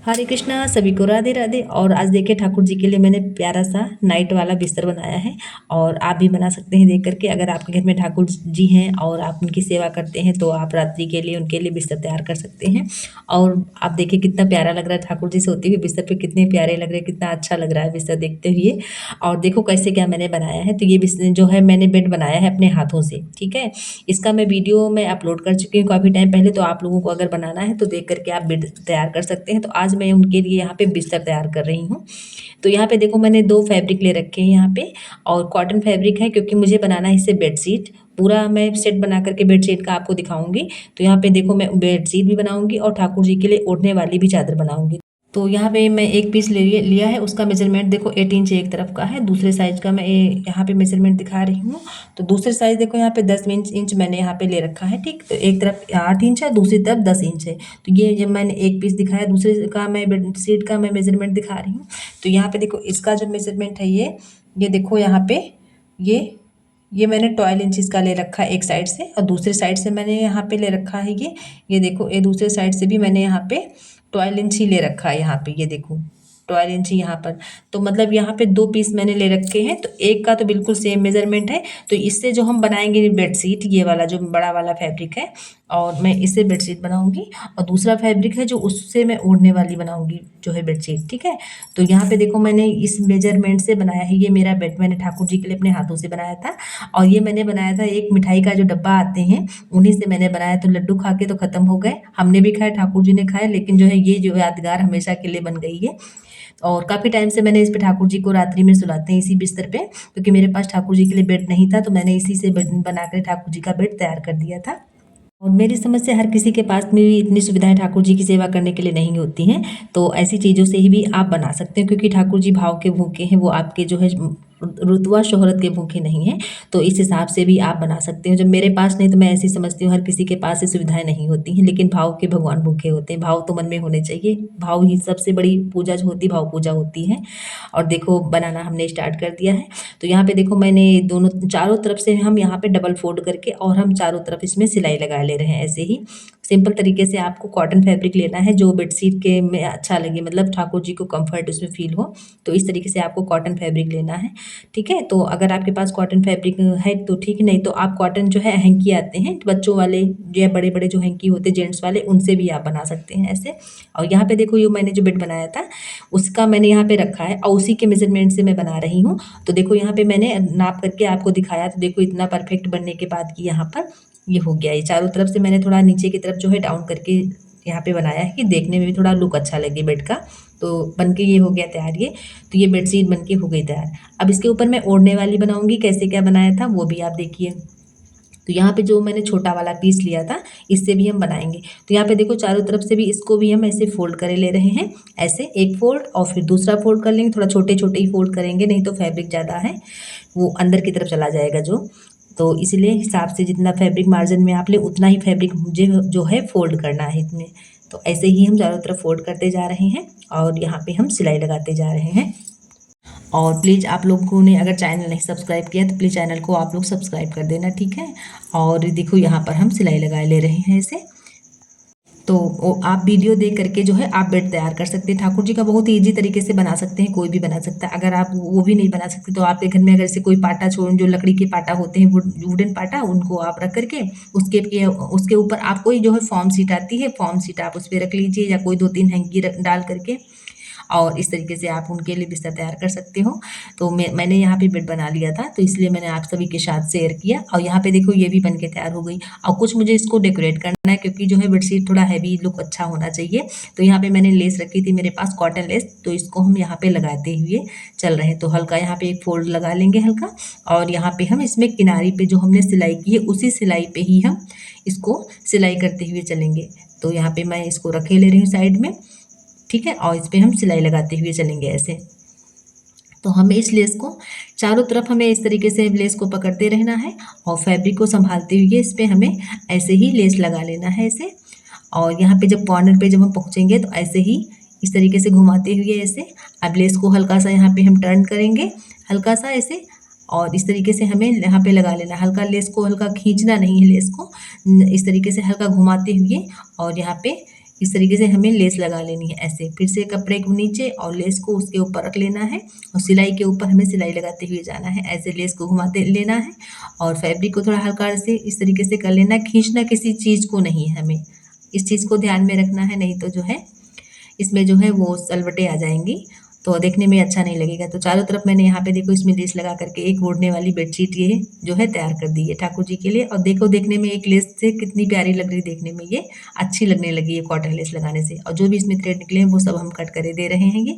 हरे कृष्णा, सभी को राधे राधे। और आज देखिए ठाकुर जी के लिए मैंने प्यारा सा नाइट वाला बिस्तर बनाया है। और आप भी बना सकते हैं देख करके। अगर आपके घर में ठाकुर जी हैं और आप उनकी सेवा करते हैं तो आप रात्रि के लिए उनके लिए बिस्तर तैयार कर सकते हैं। और आप देखिए कितना प्यारा लग रहा है, ठाकुर जी सोते हुए बिस्तर पे कितने प्यारे लग रहे हैं, कितना अच्छा लग रहा है बिस्तर देखते हुए। और देखो कैसे क्या मैंने बनाया है। तो ये बिस्तर जो है मैंने बेड बनाया है अपने हाथों से, ठीक है। इसका मैं वीडियो मैं अपलोड कर चुकी हूँ काफ़ी टाइम पहले, तो आप लोगों को अगर बनाना है तो देख करके आप बेड तैयार कर सकते हैं। तो आज मैं उनके लिए यहाँ पे बिस्तर तैयार कर रही हूँ। तो यहाँ पे देखो मैंने 2 फैब्रिक ले रखे हैं यहाँ पे। और कॉटन फैब्रिक है क्योंकि मुझे बनाना है इससे बेडशीट। पूरा मैं सेट बना करके बेडशीट का आपको दिखाऊंगी। तो यहाँ पे देखो मैं बेडशीट भी बनाऊंगी और ठाकुर जी के लिए ओढ़ने वाली भी चादर बनाऊंगी। तो यहाँ पे मैं एक पीस लिया है, उसका मेजरमेंट देखो 8 इंच एक तरफ का है, दूसरे साइज का मैं यहाँ पे मेजरमेंट दिखा रही हूँ। तो दूसरे साइज देखो यहाँ पे 10 इंच मैंने यहाँ पे ले रखा है, ठीक। तो एक तरफ 8 इंच है, दूसरी तरफ 10 इंच है। तो ये जब मैंने एक पीस दिखाया, दूसरे का मैं बेडशीट का मैं मेजरमेंट दिखा रही हूँ। तो यहाँ पे देखो इसका जो मेजरमेंट है ये देखो यहाँ पे ये ये मैंने 12 इंच का ले रखा है एक साइड से, और दूसरे साइड से मैंने यहाँ पे ले रखा है ये देखो, ये दूसरे साइड से भी मैंने यहाँ पे 12 इंच ही ले रखा है। यहाँ पे ये देखो 12 इंच ही यहाँ पर। तो मतलब यहाँ पे 2 पीस मैंने ले रखे हैं, तो एक का तो बिल्कुल सेम मेजरमेंट है। तो इससे जो हम बनाएंगे बेडशीट, ये वाला जो बड़ा वाला फैब्रिक है, और मैं इससे बेडशीट बनाऊंगी। और दूसरा फैब्रिक है जो उससे मैं ओढ़ने वाली बनाऊंगी जो है बेडशीट, ठीक है। तो यहाँ पे देखो मैंने इस मेजरमेंट से बनाया है। ये मेरा बेड मैंने ठाकुर जी के लिए अपने हाथों से बनाया था। और ये मैंने बनाया था एक मिठाई का जो डब्बा आते हैं उन्हीं से मैंने बनाया। तो लड्डू खा के तो ख़त्म हो गए, हमने भी खाए, ठाकुर जी ने खाए, लेकिन जो है ये जो यादगार हमेशा के लिए बन गई है। और काफ़ी टाइम से मैंने इस पे ठाकुर जी को रात्रि में सुलाते हैं इसी बिस्तर पे, क्योंकि मेरे पास ठाकुर जी के लिए बेड नहीं था, तो मैंने इसी से बेड बना कर ठाकुर जी का बेड तैयार कर दिया था। और मेरी समझ से हर किसी के पास में भी इतनी सुविधाएं ठाकुर जी की सेवा करने के लिए नहीं होती हैं। तो ऐसी चीज़ों से ही भी आप बना सकते हैं, क्योंकि ठाकुर जी भाव के भूखे हैं, वो आपके जो है रुतबा शोहरत के भूखे नहीं हैं। तो इस हिसाब से भी आप बना सकते हो। जब मेरे पास नहीं, तो मैं ऐसी समझती हूँ हर किसी के पास ये सुविधाएं नहीं होती हैं, लेकिन भाव के भगवान भूखे होते हैं। भाव तो मन में होने चाहिए, भाव ही सबसे बड़ी पूजा जो होती है भाव पूजा होती है। और देखो बनाना हमने स्टार्ट कर दिया है। तो यहाँ पे देखो मैंने दोनों चारों तरफ से हम यहाँ पे डबल फोल्ड करके और हम चारों तरफ इसमें सिलाई लगा ले रहे हैं। ऐसे ही सिंपल तरीके से आपको कॉटन फैब्रिक लेना है जो बेडशीट के में अच्छा लगे, मतलब ठाकुर जी को कंफर्ट उसमें फील हो। तो इस तरीके से आपको कॉटन फैब्रिक लेना है, ठीक है। तो अगर आपके पास कॉटन फैब्रिक है तो ठीक, नहीं तो आप कॉटन जो है हैंकी आते हैं बच्चों वाले या बड़े बड़े जो हैंकी होते हैं जेंट्स वाले, उनसे भी आप बना सकते हैं ऐसे। और यहाँ पे देखो ये मैंने जो बेड बनाया था उसका मैंने यहाँ पे रखा है, और उसी के मेजरमेंट से मैं बना रही हूँ। तो देखो यहाँ पे मैंने नाप करके आपको दिखाया, तो देखो इतना परफेक्ट बनने के बाद कि यहाँ पर ये हो गया। ये चारों तरफ से मैंने थोड़ा नीचे की तरफ जो है डाउन करके यहाँ पे बनाया है कि देखने में भी थोड़ा लुक अच्छा लगे बेड का। तो बन के ये हो गया तैयार ये। तो ये बेडशीट बन के हो गई तैयार। अब इसके ऊपर मैं ओढ़ने वाली बनाऊंगी, कैसे क्या बनाया था वो भी आप देखिए। तो यहाँ पे जो मैंने छोटा वाला पीस लिया था इससे भी हम बनाएंगे। तो यहाँ पे देखो चारों तरफ से भी इसको भी हम ऐसे फोल्ड करे ले रहे हैं, ऐसे एक फोल्ड और फिर दूसरा फोल्ड कर लेंगे। थोड़ा छोटे छोटे ही फोल्ड करेंगे, नहीं तो फैब्रिक ज़्यादा है वो अंदर की तरफ चला जाएगा जो। तो इसलिए हिसाब से जितना फैब्रिक मार्जिन में आप ले उतना ही फैब्रिक मुझे जो है फोल्ड करना है इसमें। तो ऐसे ही हम चारों तरफ फोल्ड करते जा रहे हैं और यहाँ पे हम सिलाई लगाते जा रहे हैं। और प्लीज़ आप लोगों ने अगर चैनल नहीं सब्सक्राइब किया तो प्लीज़ चैनल को आप लोग सब्सक्राइब कर देना, ठीक है। और देखो यहाँ पर हम सिलाई लगाए ले रहे हैं इसे। तो आप वीडियो देख करके जो है आप बेड तैयार कर सकते हैं। ठाकुर जी का बहुत ही ईजी तरीके से बना सकते हैं, कोई भी बना सकता है। अगर आप वो भी नहीं बना सकते तो आपके घर में अगर से कोई पाटा छोड़ जो लकड़ी के पाटा होते हैं वुडन पाटा, उनको आप रख करके उसके ऊपर आप कोई जो है फॉर्म सीट आती है, फॉर्म सीट आप उस पर रख लीजिए, या कोई 2-3 हैंकी डाल करके, और इस तरीके से आप उनके लिए बिस्तर तैयार कर सकते हो। तो मैंने यहाँ पे बेड बना लिया था, तो इसलिए मैंने आप सभी के साथ शेयर किया। और यहाँ पे देखो ये भी बन के तैयार हो गई। और कुछ मुझे इसको डेकोरेट करना है, क्योंकि जो है बेडशीट थोड़ा हैवी लुक अच्छा होना चाहिए। तो यहाँ पे मैंने लेस रखी थी मेरे पास, कॉटन लेस, तो इसको हम यहाँ पे लगाते हुए चल रहे हैं। तो हल्का यहाँ पे एक फोल्ड लगा लेंगे हल्का, और यहाँ पे हम इसमें किनारी पे जो हमने सिलाई की है उसी सिलाई पे ही हम इसको सिलाई करते हुए चलेंगे। तो यहाँ पे मैं इसको रखे ले रही हूँ साइड में, ठीक है। और इस पर हम सिलाई लगाते हुए चलेंगे ऐसे। तो हमें इस लेस को चारों तरफ हमें इस तरीके से लेस को पकड़ते रहना है, और फैब्रिक को संभालते हुए इस पर हमें ऐसे ही लेस लगा लेना है ऐसे। और यहाँ पे जब कॉर्नर पे जब हम पहुँचेंगे तो ऐसे ही इस तरीके से घुमाते हुए ऐसे। अब लेस को हल्का सा यहाँ पे हम टर्न करेंगे, हल्का सा ऐसे, और इस तरीके से हमें यहाँ पे लगा लेना। हल्का लेस को हल्का खींचना नहीं है, लेस को इस तरीके से हल्का घुमाते हुए और यहाँ पे इस तरीके से हमें लेस लगा लेनी है ऐसे। फिर से कपड़े को नीचे और लेस को उसके ऊपर रख लेना है और सिलाई के ऊपर हमें सिलाई लगाते हुए जाना है। ऐसे लेस को घुमाते लेना है और फैब्रिक को थोड़ा हल्का से इस तरीके से कर लेना है। खींचना किसी चीज़ को नहीं है हमें, इस चीज़ को ध्यान में रखना है, नहीं तो जो है इसमें जो है वो सलवटें आ जाएंगी तो देखने में अच्छा नहीं लगेगा। तो चारों तरफ मैंने यहाँ पे देखो इसमें लेस लगा करके एक ओढ़ने वाली बेडशीट ये जो है तैयार कर दी है ठाकुर जी के लिए। और देखो देखने में एक लेस से कितनी प्यारी लग रही है, देखने में ये अच्छी लगने लगी है कॉटन लेस लगाने से। और जो भी इसमें थ्रेड निकले हैं वो सब हम कट करे दे रहे हैं ये।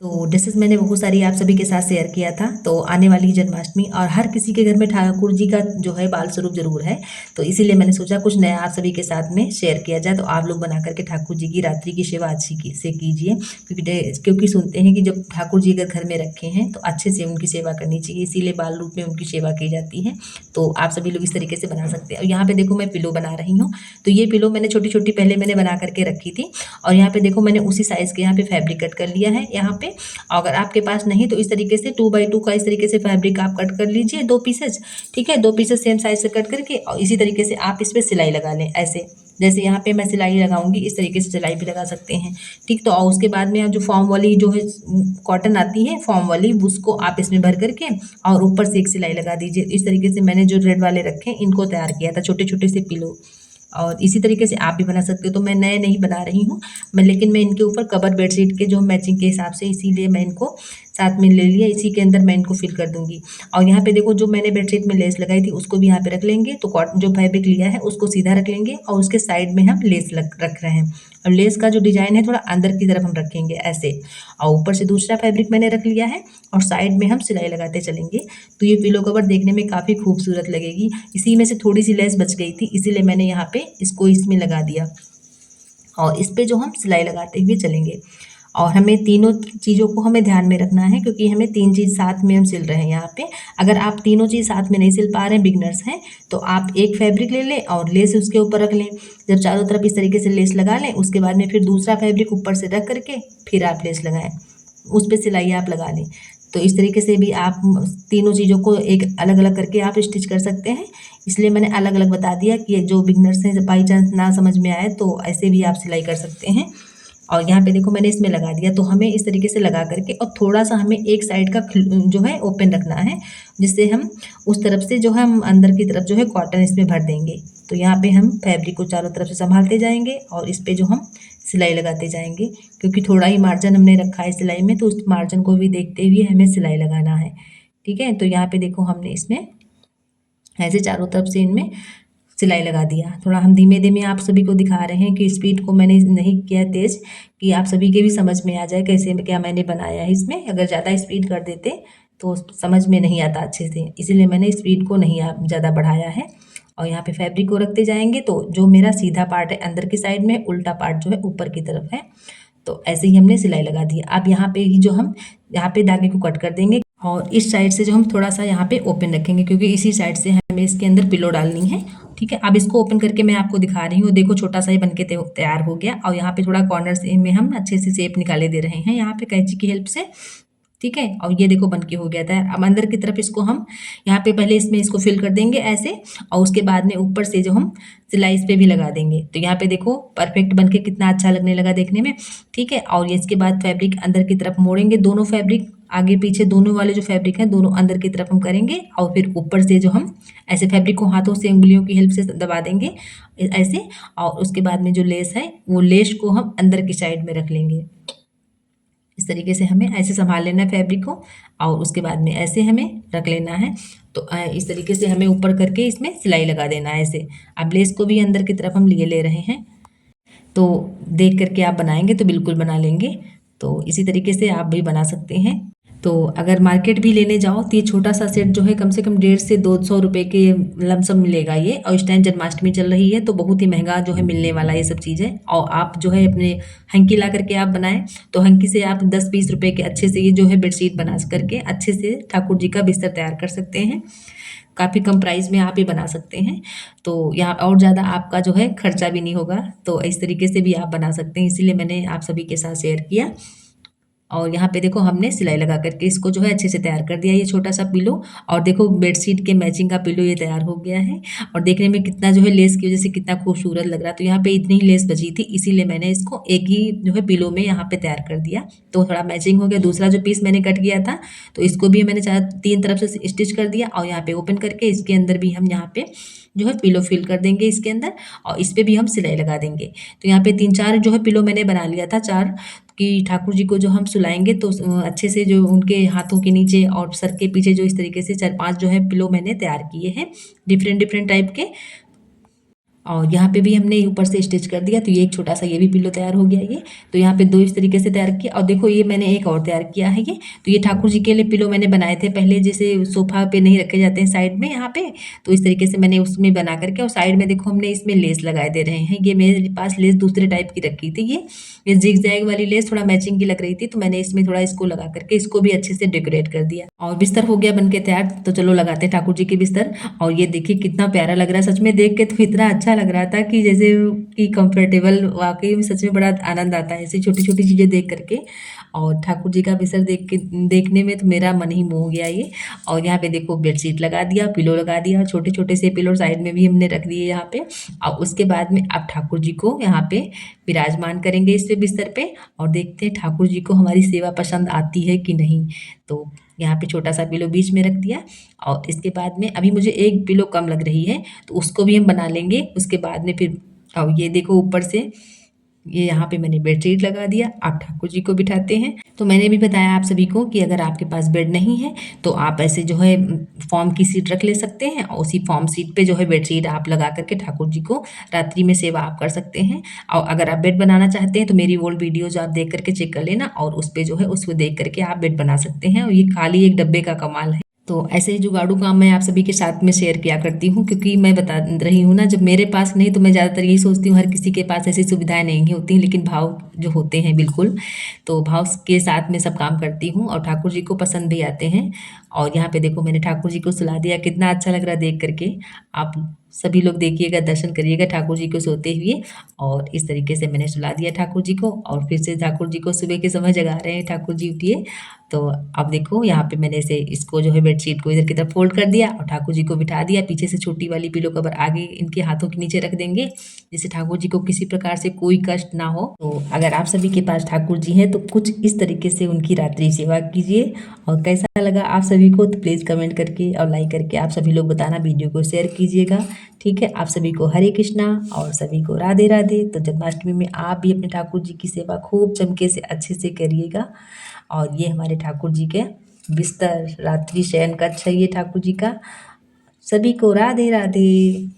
तो ड्रेसेस मैंने बहुत सारी आप सभी के साथ शेयर किया था। तो आने वाली जन्माष्टमी और हर किसी के घर में ठाकुर जी का जो है बाल स्वरूप जरूर है, तो इसीलिए मैंने सोचा कुछ नया आप सभी के साथ में शेयर किया जाए। तो आप लोग बना करके ठाकुर जी की रात्रि की सेवा अच्छी से कीजिए, क्योंकि सुनते हैं कि जब ठाकुर जी अगर घर में रखे हैं तो अच्छे से उनकी सेवा करनी चाहिए, इसीलिए बाल रूप में उनकी सेवा की जाती है। तो आप सभी लोग इस तरीके से बना सकते हैं। और यहाँ पे देखो मैं पिलो बना रही हूँ, तो ये पिलो मैंने छोटी छोटी पहले मैंने बना करके रखी थी। और यहाँ पे देखो मैंने उसी साइज़ के यहाँ पे फैब्रिक कट कर लिया है यहाँ पे। अगर आपके पास नहीं तो इस तरीके से 2x2 का इस तरीके से फैब्रिक आप कट कर लीजिए 2 पीसेज, ठीक है। 2 पीसेज सेम साइज से कट करके और इसी तरीके से आप इस पर सिलाई लगा लें ऐसे। जैसे यहाँ पे मैं सिलाई लगाऊंगी इस तरीके से सिलाई भी लगा सकते हैं, ठीक। तो और उसके बाद में जो फॉर्म वाली जो है कॉटन आती है फॉर्म वाली, उसको आप इसमें भर करके और ऊपर से एक सिलाई लगा दीजिए। इस तरीके से मैंने जो रेड वाले रखे इनको तैयार किया था, छोटे छोटे से पिलो। और इसी तरीके से आप भी बना सकते हो। तो मैं नए नहीं बना रही हूँ मैं, लेकिन मैं इनके ऊपर कवर बेडशीट के जो मैचिंग के हिसाब से इसीलिए मैं इनको साथ में ले लिया, इसी के अंदर मैं इनको फिल कर दूंगी। और यहाँ पे देखो जो मैंने बेडशीट में लेस लगाई थी उसको भी यहाँ पे रख लेंगे। तो कॉटन जो फैब्रिक लिया है उसको सीधा रख लेंगे और उसके साइड में हम लेस रख रहे हैं। और लेस का जो डिजाइन है थोड़ा अंदर की तरफ हम रखेंगे ऐसे। और ऊपर से दूसरा फैब्रिक मैंने रख लिया है और साइड में हम सिलाई लगाते चलेंगे। तो ये पिलो कवर देखने में काफ़ी खूबसूरत लगेगी। इसी में से थोड़ी सी लेस बच गई थी, इसीलिए मैंने यहाँ पे इसको इसमें लगा दिया और इस पे जो हम सिलाई लगाते हुए चलेंगे। और हमें तीनों चीज़ों को हमें ध्यान में रखना है, क्योंकि हमें 3 चीज़ साथ में हम सिल रहे हैं यहाँ पे। अगर आप तीनों चीज़ साथ में नहीं सिल पा रहे हैं, बिगनर्स हैं, तो आप एक फैब्रिक ले लें और लेस उसके ऊपर रख लें। जब चारों तरफ इस तरीके से लेस लगा लें उसके बाद में फिर दूसरा फैब्रिक ऊपर से रख करके फिर आप लेस लगाएं, उस पर सिलाई आप लगा लें। तो इस तरीके से भी आप तीनों चीज़ों को एक अलग अलग करके आप स्टिच कर सकते हैं। इसलिए मैंने अलग अलग बता दिया कि जो बिगनर्स हैं बाई चांस ना समझ में आए तो ऐसे भी आप सिलाई कर सकते हैं। और यहाँ पे देखो मैंने इसमें लगा दिया। तो हमें इस तरीके से लगा करके और थोड़ा सा हमें एक साइड का जो है ओपन रखना है, जिससे हम उस तरफ से जो है हम अंदर की तरफ जो है कॉटन इसमें भर देंगे। तो यहाँ पे हम फैब्रिक को चारों तरफ से संभालते जाएंगे और इस पे जो हम सिलाई लगाते जाएंगे, क्योंकि थोड़ा ही मार्जिन हमने रखा है सिलाई में, तो उस मार्जिन को भी देखते हुए हमें सिलाई लगाना है, ठीक है। तो यहाँ पे देखो हमने इसमें ऐसे चारों तरफ से इनमें सिलाई लगा दिया। थोड़ा हम धीमे धीमे आप सभी को दिखा रहे हैं कि स्पीड को मैंने नहीं किया तेज़, कि आप सभी के भी समझ में आ जाए कैसे क्या मैंने बनाया है इसमें। अगर ज़्यादा स्पीड कर देते तो समझ में नहीं आता अच्छे से, इसीलिए मैंने स्पीड को नहीं ज़्यादा बढ़ाया है। और यहाँ पे फैब्रिक को रखते जाएंगे तो जो मेरा सीधा पार्ट है अंदर की साइड में, उल्टा पार्ट जो है ऊपर की तरफ है। तो ऐसे ही हमने सिलाई लगा दी। अब यहाँ पे ही जो हम यहाँ पे धागे को कट कर देंगे और इस साइड से जो हम थोड़ा सा यहाँ पे ओपन रखेंगे, क्योंकि इसी साइड से हमें इसके अंदर पिलो डालनी है, ठीक है। अब इसको ओपन करके मैं आपको दिखा रही हूँ। देखो छोटा सा ही बनके तैयार हो गया। और यहाँ पे थोड़ा कॉर्नर से में हम अच्छे से शेप निकाले दे रहे हैं यहाँ पे कैंची की हेल्प से, ठीक है। और ये देखो बनके हो गया था। अब अंदर की तरफ इसको हम यहाँ पे पहले इसमें इसको फिल कर देंगे ऐसे, और उसके बाद में ऊपर से जो हम सिलाई इस पे भी लगा देंगे। तो यहाँ पे देखो परफेक्ट बनके कितना अच्छा लगने लगा देखने में, ठीक है। और ये इसके बाद फैब्रिक अंदर की तरफ मोड़ेंगे, दोनों फैब्रिक आगे पीछे दोनों वाले जो फैब्रिक हैं दोनों अंदर की तरफ हम करेंगे। और फिर ऊपर से जो हम ऐसे फैब्रिक को हाथों से उंगलियों की हेल्प से दबा देंगे ऐसे। और उसके बाद में जो लेस है वो लेस को हम अंदर की साइड में रख लेंगे। इस तरीके से हमें ऐसे संभाल लेना है फैब्रिक को और उसके बाद में ऐसे हमें रख लेना है। तो इस तरीके से हमें ऊपर करके इसमें सिलाई लगा देना है ऐसे। अब लेस को भी अंदर की तरफ हम लिए ले रहे हैं, तो देख करके आप बनाएंगे तो बिल्कुल बना लेंगे। तो इसी तरीके से आप भी बना सकते हैं। तो अगर मार्केट भी लेने जाओ तो ये छोटा सा सेट जो है कम से कम 150 से 200 रुपये के लमसम मिलेगा ये। और इस टाइम जन्माष्टमी चल रही है तो बहुत ही महंगा जो है मिलने वाला ये सब चीज़ है। और आप जो है अपने हंकी ला करके आप बनाएं तो हंकी से आप 10-20 रुपये के अच्छे से ये जो है बेडशीट बना करके अच्छे से ठाकुर जी का बिस्तर तैयार कर सकते हैं। काफ़ी कम प्राइस में आप ये बना सकते हैं। तो यहाँ और ज़्यादा आपका जो है खर्चा भी नहीं होगा। तो इस तरीके से भी आप बना सकते हैं, इसीलिए मैंने आप सभी के साथ शेयर किया। और यहाँ पे देखो हमने सिलाई लगा करके इसको जो है अच्छे से तैयार कर दिया, ये छोटा सा पिलो। और देखो बेडशीट के मैचिंग का पिलो ये तैयार हो गया है, और देखने में कितना जो है लेस की वजह से कितना खूबसूरत लग रहा है। तो यहाँ पे इतनी ही लेस बची थी, इसीलिए मैंने इसको एक ही जो है पिलो में यहाँ पे तैयार कर दिया, तो थोड़ा मैचिंग हो गया। दूसरा जो पीस मैंने कट किया था, तो इसको भी मैंने चार तीन तरफ से स्टिच कर दिया, और यहाँ पे ओपन करके इसके अंदर भी हम यहाँ पे जो है पिलो फिल कर देंगे इसके अंदर, और इस पे भी हम सिलाई लगा देंगे। तो यहाँ पे 3-4 जो है पिलो मैंने बना लिया था, 4 कि ठाकुर जी को जो हम सुलाएंगे तो अच्छे से जो उनके हाथों के नीचे और सर के पीछे जो इस तरीके से 4-5 जो है पिलो मैंने तैयार किए हैं, डिफरेंट डिफरेंट टाइप के। और यहाँ पे भी हमने ऊपर से स्टिच कर दिया, तो ये एक छोटा सा ये भी पिल्लो तैयार हो गया ये। तो यहाँ पे 2 इस तरीके से तैयार किया, और देखो ये मैंने एक और तैयार किया है ये। तो ये ठाकुर जी के लिए पिल्लो मैंने बनाए थे पहले, जैसे सोफ़ा पे नहीं रखे जाते हैं साइड में यहाँ पे, तो इस तरीके से मैंने उसमें बना करके, और साइड में देखो हमने इसमें लेस लगाए दे रहे हैं। ये मेरे पास लेस दूसरे टाइप की रखी थी, ये ज़िग-ज़ैग वाली लेस थोड़ा मैचिंग की लग रही थी, तो मैंने इसमें थोड़ा इसको लगा करके इसको भी अच्छे से डेकोरेट कर दिया। और बिस्तर हो गया बन के तैयार, तो चलो लगाते हैं ठाकुर जी के बिस्तर। और ये देखिए कितना प्यारा लग रहा है, सच में देख के तो इतना अच्छा लग रहा था कि जैसे कि कंफर्टेबल, वाकई में सच में बड़ा आनंद आता है ऐसी छोटी छोटी चीज़ें देख करके। और ठाकुर जी का बिस्तर देखने में तो मेरा मन ही मोह गया ये। और यहाँ पे देखो बेडशीट लगा दिया, पिलो लगा दिया, छोटे छोटे से पिलो साइड में भी हमने रख दिए यहाँ पे। और उसके बाद में अब ठाकुर जी को यहाँ पे विराजमान करेंगे इस पे बिस्तर पे, और देखते हैं ठाकुर जी को हमारी सेवा पसंद आती है कि नहीं। तो यहाँ पे छोटा सा पिलो बीच में रख दिया, और इसके बाद में अभी मुझे एक पिलो कम लग रही है, तो उसको भी हम बना लेंगे उसके बाद में फिर। अब ये देखो ऊपर से ये यहाँ पे मैंने बेडशीट लगा दिया, आप ठाकुर जी को बिठाते हैं। तो मैंने भी बताया आप सभी को कि अगर आपके पास बेड नहीं है तो आप ऐसे जो है फॉर्म की सीट रख ले सकते हैं, और उसी फॉर्म सीट पे जो है बेडशीट आप लगा करके ठाकुर जी को रात्रि में सेवा आप कर सकते हैं। और अगर आप बेड बनाना चाहते हैं तो मेरी ओल्ड वीडियोज आप देख करके चेक कर लेना, और उस पर जो है उसको देख करके आप बेड बना सकते हैं। और ये खाली एक डब्बे का कमाल है। तो ऐसे ही जुगाड़ू काम मैं आप सभी के साथ में शेयर किया करती हूँ, क्योंकि मैं बता रही हूँ ना, जब मेरे पास नहीं तो मैं ज़्यादातर यही सोचती हूँ हर किसी के पास ऐसी सुविधाएं नहीं होती, लेकिन भाव जो होते हैं बिल्कुल, तो भाव के साथ में सब काम करती हूँ, और ठाकुर जी को पसंद भी आते हैं। और यहाँ पे देखो मैंने ठाकुर जी को सुला दिया, कितना अच्छा लग रहा है देख करके। आप सभी लोग देखिएगा, दर्शन करिएगा ठाकुर जी को सोते हुए। और इस तरीके से मैंने सुला दिया ठाकुर जी को, और फिर से ठाकुर जी को सुबह के समय जगा रहे हैं, ठाकुर जी उठिए। तो अब देखो यहाँ पे मैंने इसे इसको जो है बेडशीट को इधर की तरफ फोल्ड कर दिया, और ठाकुर जी को बिठा दिया। पीछे से छोटी वाली पिलो कवर आगे इनके हाथों के नीचे रख देंगे, जिससे ठाकुर जी को किसी प्रकार से कोई कष्ट ना हो। तो अगर आप सभी के पास ठाकुर जी हैं तो कुछ इस तरीके से उनकी रात्रि सेवा कीजिए। और कैसा लगा आप सभी को तो प्लीज़ कमेंट करके और लाइक करके आप सभी लोग बताना, वीडियो को शेयर कीजिएगा। ठीक है, आप सभी को हरे कृष्णा और सभी को राधे राधे। तो जन्माष्टमी में आप भी अपने ठाकुर जी की सेवा खूब चमके से अच्छे से करिएगा। और ये हमारे ठाकुर जी के बिस्तर रात्रि शयन कक्ष है ये ठाकुर जी का। सभी को राधे राधे।